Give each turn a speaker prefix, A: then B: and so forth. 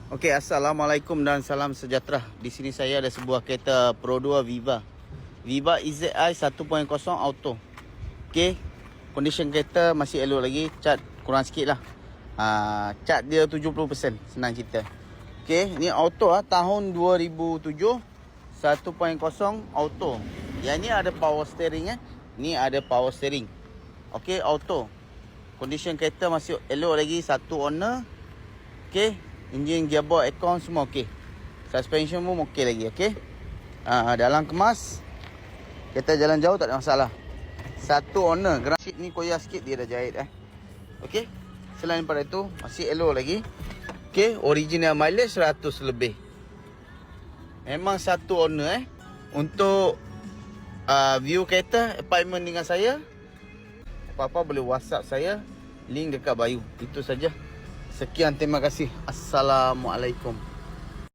A: Okey, assalamualaikum dan salam sejahtera. Di sini saya ada sebuah kereta Pro 2 Viva. Viva EZI 1.0 auto. Okey, condition kereta masih elok lagi, cat kurang sikit lah. Cat dia 70%, senang cerita. Okey, ni auto tahun 2007, 1.0 auto. Yang ni ada power steering Ni ada power steering. Okey, auto. Condition kereta masih elok lagi, satu owner. Okey, enjin, gearbox, aircon semua okey. Suspension pun okey lagi, okey. Dalam kemas. Kereta jalan jauh tak ada masalah. Satu owner. Ground sheet ni koyak sikit dia dah jahit okey. Selain daripada itu masih elok lagi. Okey, original mileage 100 lebih. Memang satu owner Untuk view kereta, appointment dengan saya, apa-apa boleh WhatsApp saya. Link dekat bio. Itu saja. Sekian, terima kasih. Assalamualaikum.